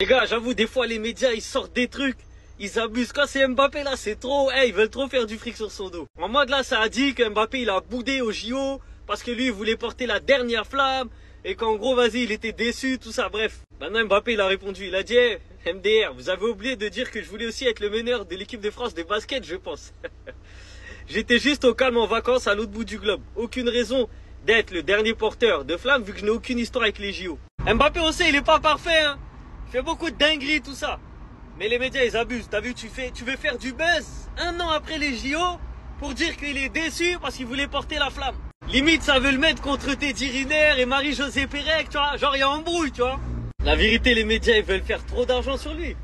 Les gars, j'avoue, des fois, les médias, ils sortent des trucs. Ils abusent. Quand c'est Mbappé, là, c'est trop. Hey, ils veulent trop faire du fric sur son dos. En mode, là, ça a dit que Mbappé, il a boudé au JO parce que lui, il voulait porter la dernière flamme et qu'en gros, vas-y, il était déçu, tout ça. Bref. Maintenant, Mbappé, il a répondu. Il a dit, hey, MDR, vous avez oublié de dire que je voulais aussi être le meneur de l'équipe de France de basket, je pense. J'étais juste au calme en vacances à l'autre bout du globe. Aucune raison d'être le dernier porteur de flamme vu que je n'ai aucune histoire avec les JO. Mbappé aussi, il est pas parfait, hein. Il fait beaucoup de dingueries, tout ça. Mais les médias, ils abusent. T'as vu, tu veux faire du buzz un an après les JO pour dire qu'il est déçu parce qu'il voulait porter la flamme. Limite, ça veut le mettre contre Teddy Riner et Marie-Josée Pérec, tu vois. Genre, il y a embrouille, tu vois. La vérité, les médias, ils veulent faire trop d'argent sur lui.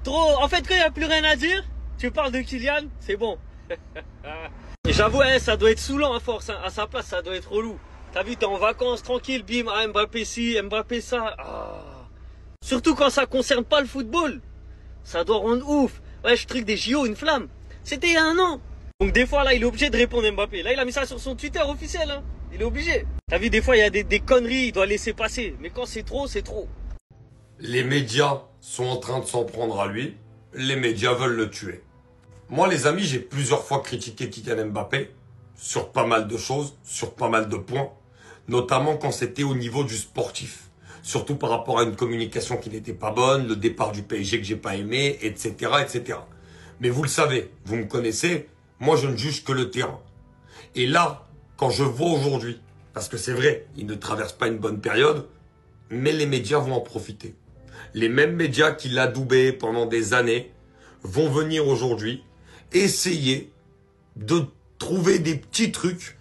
Trop. En fait, quand il n'y a plus rien à dire, tu parles de Kylian, c'est bon. Et j'avoue, ça doit être saoulant à force. Hein. À sa place, ça doit être relou. T'as vu, t'es en vacances, tranquille, bim, ah, Mbappé ci, Mbappé ça. Ah. Surtout quand ça concerne pas le football. Ça doit rendre ouf. Ouais, je truc des JO, une flamme. C'était il y a un an. Donc des fois, là, il est obligé de répondre Mbappé. Là, il a mis ça sur son Twitter officiel. Hein. Il est obligé. T'as vu, des fois, il y a des conneries, il doit laisser passer. Mais quand c'est trop, c'est trop. Les médias sont en train de s'en prendre à lui. Les médias veulent le tuer. Moi, les amis, j'ai plusieurs fois critiqué Kylian Mbappé sur pas mal de choses, sur pas mal de points, notamment quand c'était au niveau du sportif. Surtout par rapport à une communication qui n'était pas bonne, le départ du PSG que j'ai pas aimé, etc., etc. Mais vous le savez, vous me connaissez, moi je ne juge que le terrain. Et là, quand je vois aujourd'hui, parce que c'est vrai, il ne traverse pas une bonne période, mais les médias vont en profiter. Les mêmes médias qui l'adoubaient pendant des années vont venir aujourd'hui essayer de trouver des petits trucs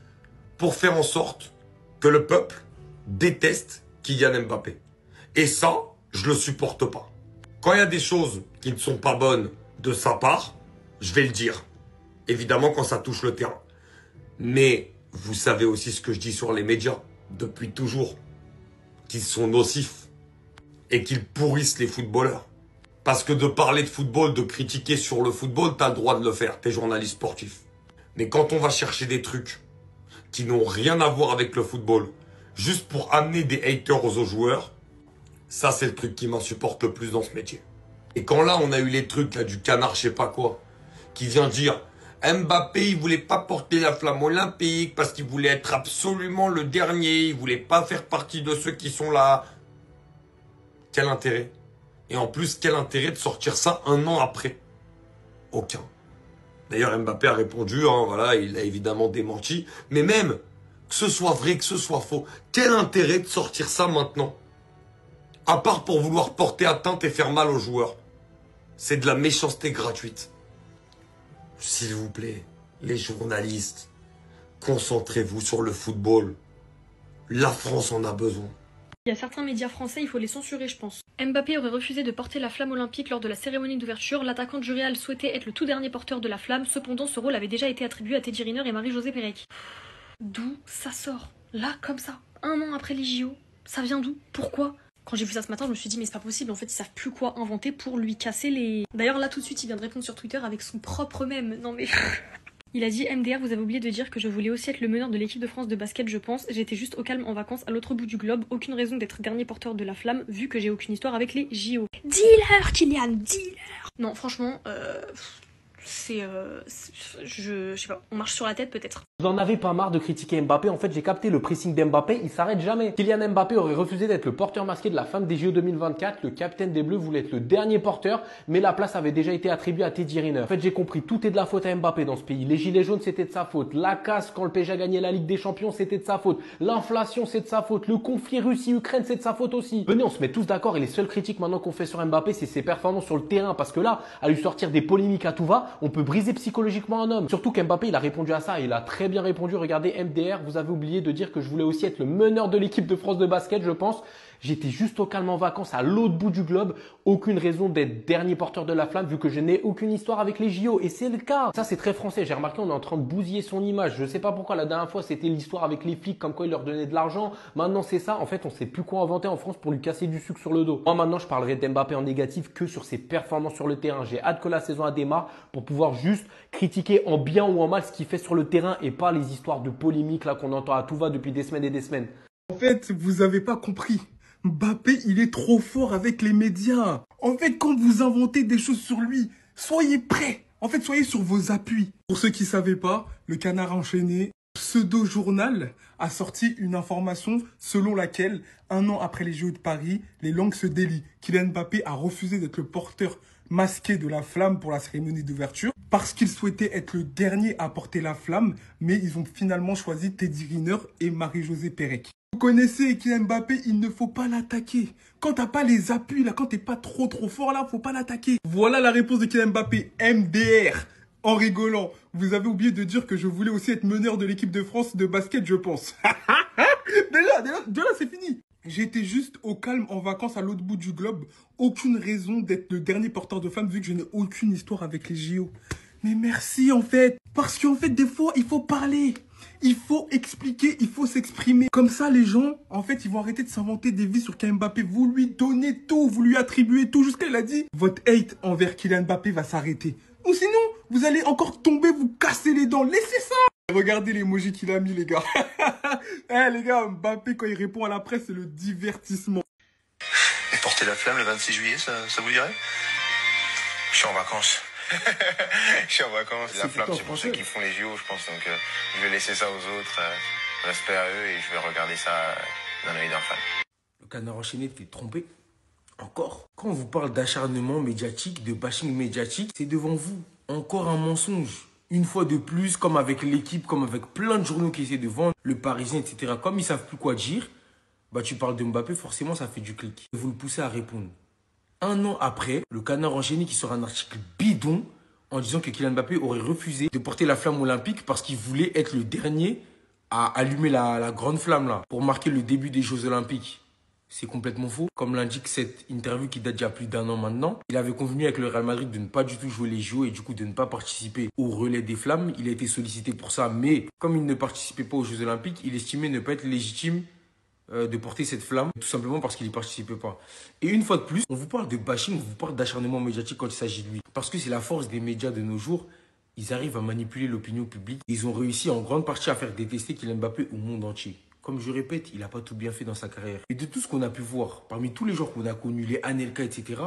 pour faire en sorte que le peuple déteste Kylian Mbappé. Et ça, je le supporte pas. Quand il y a des choses qui ne sont pas bonnes de sa part, je vais le dire. Évidemment quand ça touche le terrain. Mais vous savez aussi ce que je dis sur les médias depuis toujours. Qu'ils sont nocifs. Et qu'ils pourrissent les footballeurs. Parce que de parler de football, de critiquer sur le football, t'as le droit de le faire, t'es journaliste sportif. Mais quand on va chercher des trucs qui n'ont rien à voir avec le football, juste pour amener des haters aux joueurs, ça c'est le truc qui m'insupporte le plus dans ce métier. Et quand là on a eu les trucs là du canard je sais pas quoi, qui vient dire Mbappé il voulait pas porter la flamme olympique parce qu'il voulait être absolument le dernier, il voulait pas faire partie de ceux qui sont là. Quel intérêt? Et en plus, quel intérêt de sortir ça un an après? Aucun. D'ailleurs, Mbappé a répondu, hein, voilà, il a évidemment démenti. Mais même, que ce soit vrai, que ce soit faux, quel intérêt de sortir ça maintenant? À part pour vouloir porter atteinte et faire mal aux joueurs. C'est de la méchanceté gratuite. S'il vous plaît, les journalistes, concentrez-vous sur le football. La France en a besoin. Il y a certains médias français, il faut les censurer, je pense. Mbappé aurait refusé de porter la flamme olympique lors de la cérémonie d'ouverture. L'attaquant du Real souhaitait être le tout dernier porteur de la flamme. Cependant, ce rôle avait déjà été attribué à Teddy Riner et Marie-Josée Pérec. D'où ça sort? Là, comme ça, un an après les JO. Ça vient d'où? Pourquoi? Quand j'ai vu ça ce matin, je me suis dit, mais c'est pas possible, en fait, ils savent plus quoi inventer pour lui casser les... D'ailleurs, là, tout de suite, il vient de répondre sur Twitter avec son propre mème. Non mais... Il a dit « MDR, vous avez oublié de dire que je voulais aussi être le meneur de l'équipe de France de basket, je pense. J'étais juste au calme en vacances à l'autre bout du globe. Aucune raison d'être dernier porteur de la flamme, vu que j'ai aucune histoire avec les JO. » Dis-leur, Kylian, dis-leur. Non, franchement, je sais pas, on marche sur la tête peut-être. Vous en avez pas marre de critiquer Mbappé? En fait, j'ai capté le pressing d'Mbappé, il s'arrête jamais. Kylian Mbappé aurait refusé d'être le porteur masqué de la flamme des JO 2024. Le capitaine des Bleus voulait être le dernier porteur, mais la place avait déjà été attribuée à Teddy Riner. En fait, j'ai compris, tout est de la faute à Mbappé dans ce pays. Les gilets jaunes, c'était de sa faute. La casse quand le PSG a gagné la Ligue des Champions, c'était de sa faute. L'inflation, c'est de sa faute. Le conflit Russie-Ukraine, c'est de sa faute aussi. Venez, on se met tous d'accord et les seules critiques maintenant qu'on fait sur Mbappé, c'est ses performances sur le terrain. Parce que là, à lui sortir des polémiques à tout va, on peut briser psychologiquement un homme. Surtout qu'Mbappé, il a répondu à ça et il a très bien répondu. Regardez, MDR, vous avez oublié de dire que je voulais aussi être le meneur de l'équipe de France de basket, je pense. J'étais juste au calme en vacances à l'autre bout du globe. Aucune raison d'être dernier porteur de la flamme vu que je n'ai aucune histoire avec les JO. Et c'est le cas. Ça, c'est très français. J'ai remarqué, on est en train de bousiller son image. Je sais pas pourquoi la dernière fois, c'était l'histoire avec les flics, comme quoi il leur donnait de l'argent. Maintenant, c'est ça. En fait, on sait plus quoi inventer en France pour lui casser du sucre sur le dos. Moi, maintenant, je parlerai d'Mbappé en négatif que sur ses performances sur le terrain. J'ai hâte que la saison démarre pour pouvoir juste critiquer en bien ou en mal ce qu'il fait sur le terrain et pas les histoires de polémiques là qu'on entend à tout va depuis des semaines et des semaines. En fait, vous avez pas compris. Mbappé, il est trop fort avec les médias. En fait, quand vous inventez des choses sur lui, soyez prêts. En fait, soyez sur vos appuis. Pour ceux qui ne savaient pas, le Canard enchaîné, pseudo-journal, a sorti une information selon laquelle, 1 an après les JO de Paris, les langues se délient. Kylian Mbappé a refusé d'être le porteur masqué de la flamme pour la cérémonie d'ouverture parce qu'il souhaitait être le dernier à porter la flamme, mais ils ont finalement choisi Teddy Riner et Marie-Josée Pérec. Vous connaissez Kylian Mbappé, il ne faut pas l'attaquer. Quand t'as pas les appuis, là, quand t'es pas trop fort, là, faut pas l'attaquer. Voilà la réponse de Kylian Mbappé, MDR. En rigolant, vous avez oublié de dire que je voulais aussi être meneur de l'équipe de France de basket, je pense. déjà, c'est fini. J'étais juste au calme en vacances à l'autre bout du globe. Aucune raison d'être le dernier porteur de flamme vu que je n'ai aucune histoire avec les JO. Mais merci en fait. Parce qu'en fait, des fois, il faut parler. Il faut expliquer, il faut s'exprimer. Comme ça, les gens, en fait, ils vont arrêter de s'inventer des vies sur Kylian Mbappé. Vous lui donnez tout, vous lui attribuez tout. Jusqu'à il a dit, votre hate envers Kylian Mbappé va s'arrêter. Ou sinon, vous allez encore tomber, vous casser les dents. Laissez ça. Regardez l'emoji qu'il a mis, les gars. Les gars, Mbappé, quand il répond à la presse, c'est le divertissement. Et porter la flamme le 26 juillet, ça vous dirait? Je suis en vacances. Je suis en vacances. La flamme, c'est pour ceux qui font les JO, je pense. Donc, je vais laisser ça aux autres. Respect à eux et je vais regarder ça d'un œil d'un fan. Le Canard enchaîné t'es trompé. Encore. Quand on vous parle d'acharnement médiatique, de bashing médiatique, c'est devant vous. Encore un mensonge. Une fois de plus, comme avec l'équipe, comme avec plein de journaux qui essaient de vendre, le Parisien, etc. Comme ils savent plus quoi dire, bah tu parles de Mbappé, forcément ça fait du clic. Et vous le poussez à répondre. 1 an après, le Canard enchaîné qui sort un article bidon en disant que Kylian Mbappé aurait refusé de porter la flamme olympique parce qu'il voulait être le dernier à allumer la grande flamme là pour marquer le début des Jeux Olympiques. C'est complètement faux. Comme l'indique cette interview qui date d'il y a plus d'1 an maintenant, il avait convenu avec le Real Madrid de ne pas du tout jouer les JO et du coup de ne pas participer au relais des flammes. Il a été sollicité pour ça, mais comme il ne participait pas aux Jeux Olympiques, il estimait ne pas être légitime de porter cette flamme, tout simplement parce qu'il n'y participait pas. Et une fois de plus, on vous parle de bashing, on vous parle d'acharnement médiatique quand il s'agit de lui. Parce que c'est la force des médias de nos jours. Ils arrivent à manipuler l'opinion publique. Ils ont réussi en grande partie à faire détester Kylian Mbappé au monde entier. Comme je répète, il n'a pas tout bien fait dans sa carrière. Et de tout ce qu'on a pu voir, parmi tous les joueurs qu'on a connus, les Anelka, etc.,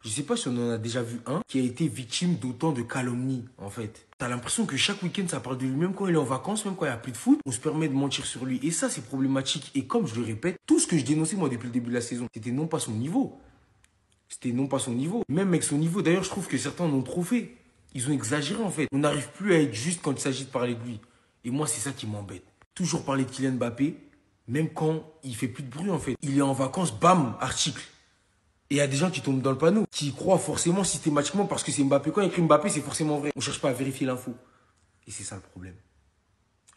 je ne sais pas si on en a déjà vu un qui a été victime d'autant de calomnies, en fait. T'as l'impression que chaque week-end, ça parle de lui, même quand il est en vacances, même quand il n'y a plus de foot, on se permet de mentir sur lui. Et ça, c'est problématique. Et comme je le répète, tout ce que je dénonçais, moi, depuis le début de la saison, c'était non pas son niveau. C'était non pas son niveau. Même avec son niveau, d'ailleurs, je trouve que certains en ont trop fait. Ils ont exagéré, en fait. On n'arrive plus à être juste quand il s'agit de parler de lui. Et moi, c'est ça qui m'embête. Toujours parler de Kylian Mbappé, même quand il fait plus de bruit, en fait. Il est en vacances, bam, article. Et il y a des gens qui tombent dans le panneau, qui y croient forcément systématiquement parce que c'est Mbappé. Quand il écrit Mbappé, c'est forcément vrai. On ne cherche pas à vérifier l'info. Et c'est ça le problème.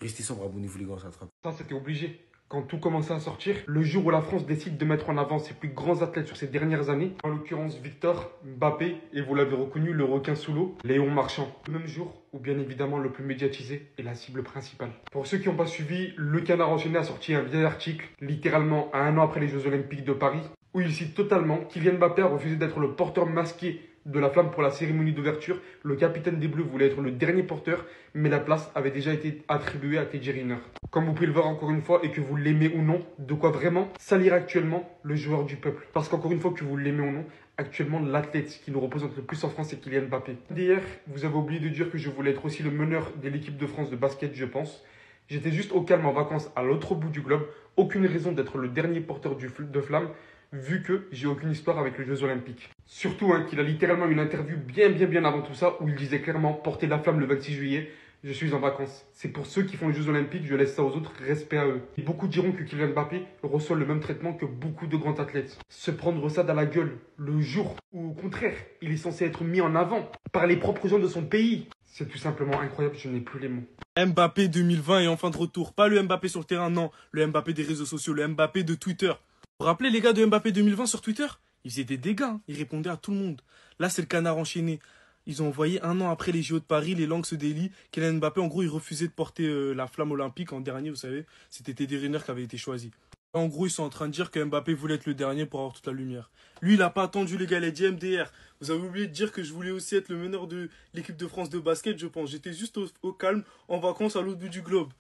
Restez sobre, abonnez-vous les gars, on s'attrape. Ça, c'était obligé. Quand tout commençait à sortir, le jour où la France décide de mettre en avant ses plus grands athlètes sur ces dernières années, en l'occurrence Victor, Mbappé, et vous l'avez reconnu, le requin sous l'eau, Léon Marchand. Le même jour où bien évidemment le plus médiatisé est la cible principale. Pour ceux qui n'ont pas suivi, le Canard enchaîné a sorti un vieil article, littéralement à 1 an après les Jeux Olympiques de Paris, où il cite totalement Kylian Mbappé a refusé d'être le porteur masqué de la flamme pour la cérémonie d'ouverture. Le capitaine des Bleus voulait être le dernier porteur, mais la place avait déjà été attribuée à Teddy Riner. Comme vous pouvez le voir encore une fois, et que vous l'aimez ou non, de quoi vraiment salir actuellement le joueur du peuple. Parce qu'encore une fois, que vous l'aimez ou non, actuellement l'athlète qui nous représente le plus en France, c'est Kylian Mbappé. Hier, vous avez oublié de dire que je voulais être aussi le meneur de l'équipe de France de basket, je pense. J'étais juste au calme en vacances à l'autre bout du globe. Aucune raison d'être le dernier porteur de flamme, vu que j'ai aucune histoire avec les Jeux Olympiques. Surtout qu'il a littéralement une interview bien avant tout ça, où il disait clairement porter la flamme le 26 juillet, je suis en vacances. C'est pour ceux qui font les Jeux Olympiques, je laisse ça aux autres, respect à eux. Et beaucoup diront que Kylian Mbappé reçoit le même traitement que beaucoup de grands athlètes. Se prendre ça dans la gueule le jour où, au contraire, il est censé être mis en avant par les propres gens de son pays. C'est tout simplement incroyable, je n'ai plus les mots. Mbappé 2020 est enfin de retour. Pas le Mbappé sur le terrain, non. Le Mbappé des réseaux sociaux, le Mbappé de Twitter. Vous vous rappelez les gars de Mbappé 2020 sur Twitter? Ils faisaient des dégâts, hein. Ils répondaient à tout le monde. Là, c'est le Canard enchaîné. Ils ont envoyé 1 an après les JO de Paris, les langues se délient. Kylian Mbappé, en gros, il refusait de porter la flamme olympique en dernier, vous savez. C'était Teddy Riner qui avait été choisi. En gros, ils sont en train de dire que Mbappé voulait être le dernier pour avoir toute la lumière. Lui, il n'a pas attendu, les gars, il a dit MDR. Vous avez oublié de dire que je voulais aussi être le meneur de l'équipe de France de basket, je pense. J'étais juste au calme, en vacances, à l'autre bout du globe.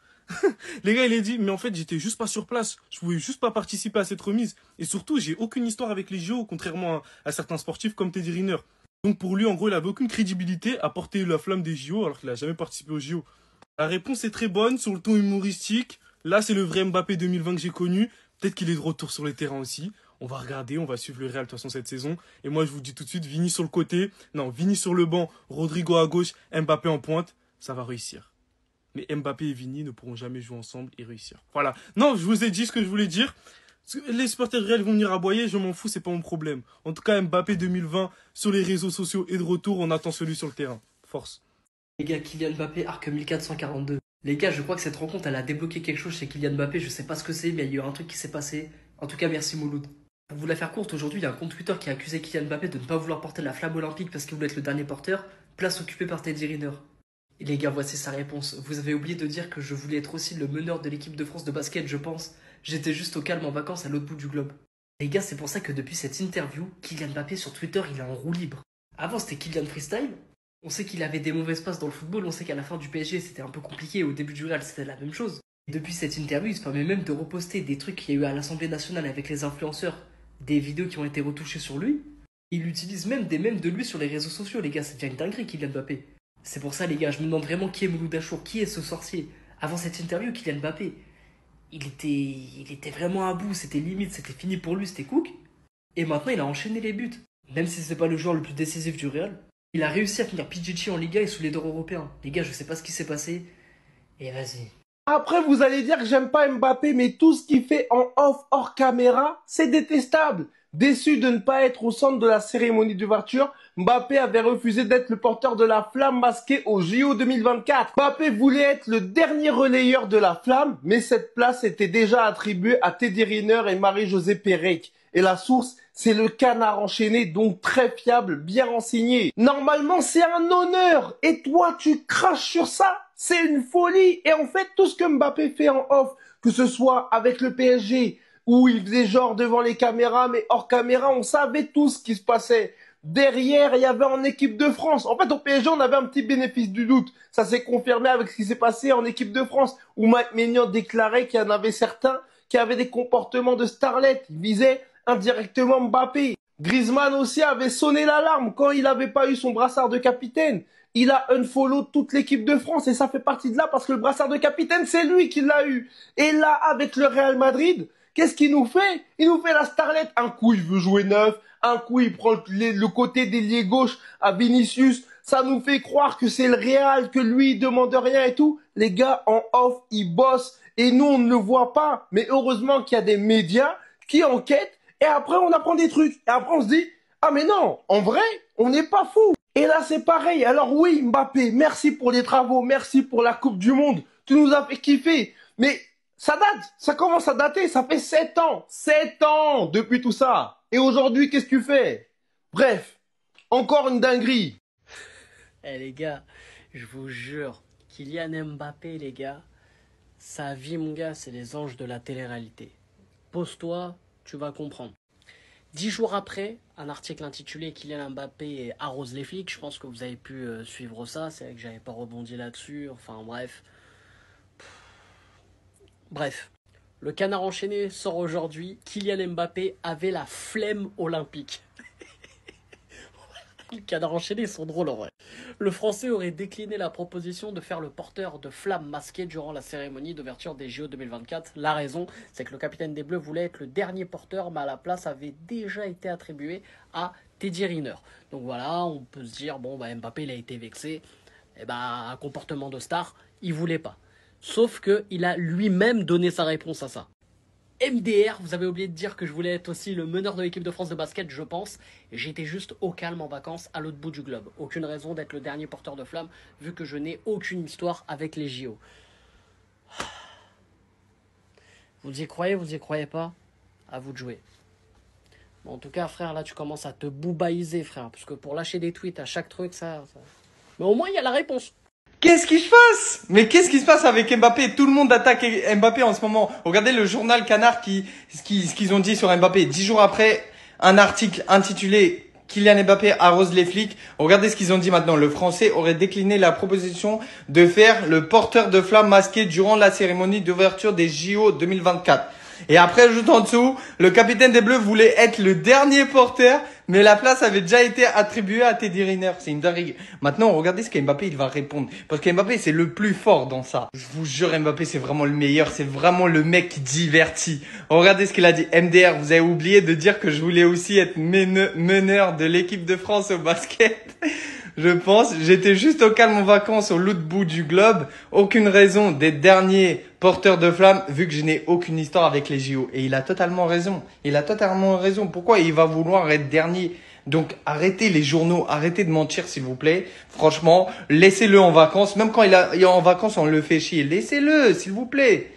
Les gars, il a dit, mais en fait, j'étais juste pas sur place. Je pouvais juste pas participer à cette remise. Et surtout, j'ai aucune histoire avec les JO, contrairement à certains sportifs comme Teddy Riner. Donc pour lui, en gros, il avait aucune crédibilité à porter la flamme des JO alors qu'il a jamais participé aux JO. La réponse est très bonne, sur le ton humoristique. Là, c'est le vrai Mbappé 2020 que j'ai connu. Peut-être qu'il est de retour sur les terrains aussi. On va regarder, on va suivre le Real de toute façon cette saison. Et moi, je vous dis tout de suite, Vini sur le côté. Non, Vini sur le banc, Rodrigo à gauche, Mbappé en pointe. Ça va réussir. Mais Mbappé et Vini ne pourront jamais jouer ensemble et réussir. Voilà. Non, je vous ai dit ce que je voulais dire. Les supporters du Real vont venir aboyer, je m'en fous, c'est pas mon problème. En tout cas, Mbappé 2020 sur les réseaux sociaux et de retour, on attend celui sur le terrain. Force. Les gars, Kylian Mbappé, arc 1442. Les gars, je crois que cette rencontre, elle a débloqué quelque chose chez Kylian Mbappé. Je sais pas ce que c'est, mais il y a eu un truc qui s'est passé. En tout cas, merci Mouloud. Pour vous la faire courte, aujourd'hui, il y a un compte Twitter qui a accusé Kylian Mbappé de ne pas vouloir porter la flamme olympique parce qu'il voulait être le dernier porteur, place occupée par Teddy Riner. Et les gars, voici sa réponse. Vous avez oublié de dire que je voulais être aussi le meneur de l'équipe de France de basket, je pense. J'étais juste au calme en vacances à l'autre bout du globe. Les gars, c'est pour ça que depuis cette interview, Kylian Mbappé sur Twitter, il est en roue libre. Avant, c'était Kylian Freestyle. On sait qu'il avait des mauvaises passes dans le football, on sait qu'à la fin du PSG, c'était un peu compliqué, au début du Real, c'était la même chose. Et depuis cette interview, il se permet même de reposter des trucs qu'il y a eu à l'Assemblée nationale avec les influenceurs, des vidéos qui ont été retouchées sur lui. Il utilise même des mèmes de lui sur les réseaux sociaux, les gars, ça devient une dinguerie, Kylian Mbappé. C'est pour ça, les gars, je me demande vraiment qui est Mouloud Achour, qui est ce sorcier. Avant cette interview, Kylian Mbappé, il était vraiment à bout, c'était limite, c'était fini pour lui, c'était cook. Et maintenant, il a enchaîné les buts. Même si c'est pas le joueur le plus décisif du Real, il a réussi à finir Pichichi en Liga et sous les d'or européens. Les gars, je sais pas ce qui s'est passé. Et vas-y. Après, vous allez dire que j'aime pas Mbappé, mais tout ce qu'il fait en off, hors caméra, c'est détestable. Déçu de ne pas être au centre de la cérémonie d'ouverture, Mbappé avait refusé d'être le porteur de la flamme masquée au JO 2024. Mbappé voulait être le dernier relayeur de la flamme, mais cette place était déjà attribuée à Teddy Riner et Marie-Josée Pérec. Et la source, c'est le Canard enchaîné, donc très fiable, bien renseigné. Normalement, c'est un honneur. Et toi, tu craches sur ça? C'est une folie. Et en fait, tout ce que Mbappé fait en off, que ce soit avec le PSG, où il faisait genre devant les caméras, mais hors caméra, on savait tout ce qui se passait. Derrière, il y avait en équipe de France. En fait, au PSG, on avait un petit bénéfice du doute. Ça s'est confirmé avec ce qui s'est passé en équipe de France, où Mike Maignan déclarait qu'il y en avait certains qui avaient des comportements de starlet. Ils visaient indirectement Mbappé. Griezmann aussi avait sonné l'alarme quand il n'avait pas eu son brassard de capitaine. Il a unfollow toute l'équipe de France et ça fait partie de là parce que le brassard de capitaine, c'est lui qui l'a eu. Et là, avec le Real Madrid, qu'est-ce qu'il nous fait? Il nous fait la starlette. Un coup, il veut jouer neuf. Un coup, il prend le côté d'ailier gauche à Vinicius. Ça nous fait croire que c'est le Real, que lui, il demande rien et tout. Les gars, en off, ils bossent. Et nous, on ne le voit pas. Mais heureusement qu'il y a des médias qui enquêtent. Et après, on apprend des trucs. Et après, on se dit, ah mais non, en vrai, on n'est pas fou. Et là, c'est pareil. Alors oui, Mbappé, merci pour les travaux. Merci pour la Coupe du Monde. Tu nous as fait kiffer. Mais ça date, ça commence à dater, ça fait 7 ans. 7 ans depuis tout ça. Et aujourd'hui, qu'est-ce que tu fais? Bref, encore une dinguerie. Eh les gars, je vous jure, Kylian Mbappé, les gars, sa vie, mon gars, c'est les anges de la télé-réalité. Pose-toi, tu vas comprendre. 10 jours après, un article intitulé Kylian Mbappé arrose les flics. Je pense que vous avez pu suivre ça. C'est vrai que j'avais pas rebondi là-dessus. Enfin bref. Bref. Le Canard enchaîné sort aujourd'hui. Kylian Mbappé avait la flemme olympique. Les Canards enchaînés sont drôles en vrai. Le Français aurait décliné la proposition de faire le porteur de flammes masquées durant la cérémonie d'ouverture des JO 2024. La raison, c'est que le capitaine des Bleus voulait être le dernier porteur, mais à la place avait déjà été attribué à Teddy Riner. Donc voilà, on peut se dire, bon, bah, Mbappé il a été vexé, et bah, un comportement de star, il voulait pas. Sauf qu'il a lui-même donné sa réponse à ça. MDR, vous avez oublié de dire que je voulais être aussi le meneur de l'équipe de France de basket, je pense. J'étais juste au calme en vacances à l'autre bout du globe. Aucune raison d'être le dernier porteur de flamme, vu que je n'ai aucune histoire avec les JO. Vous y croyez pas? À vous de jouer. Bon, en tout cas, frère, là, tu commences à te boubaïser, frère. Parce que pour lâcher des tweets à chaque truc, ça... Mais au moins, il y a la réponse. Qu'est-ce qui se passe? Mais qu'est-ce qui se passe avec Mbappé? Tout le monde attaque Mbappé en ce moment. Regardez le journal Canard ce qu'ils ont dit sur Mbappé. 10 jours après, un article intitulé Kylian Mbappé arrose les flics. Regardez ce qu'ils ont dit maintenant. Le Français aurait décliné la proposition de faire le porteur de flamme masqué durant la cérémonie d'ouverture des JO 2024. Et après, juste en dessous, le capitaine des Bleus voulait être le dernier porteur, mais la place avait déjà été attribuée à Teddy Riner. C'est une dinguerie. Maintenant, regardez ce qu'Mbappé il va répondre. Parce qu'Mbappé, c'est le plus fort dans ça. Je vous jure, Mbappé, c'est vraiment le meilleur. C'est vraiment le mec qui divertit. Regardez ce qu'il a dit. MDR, vous avez oublié de dire que je voulais aussi être meneur de l'équipe de France au basket. Je pense, j'étais juste au calme en vacances au l'autre bout du globe. Aucune raison d'être dernier porteur de flamme vu que je n'ai aucune histoire avec les JO. Et il a totalement raison. Il a totalement raison. Pourquoi il va vouloir être dernier? Donc arrêtez les journaux, arrêtez de mentir s'il vous plaît. Franchement, laissez-le en vacances. Même quand il est en vacances, on le fait chier. Laissez-le s'il vous plaît.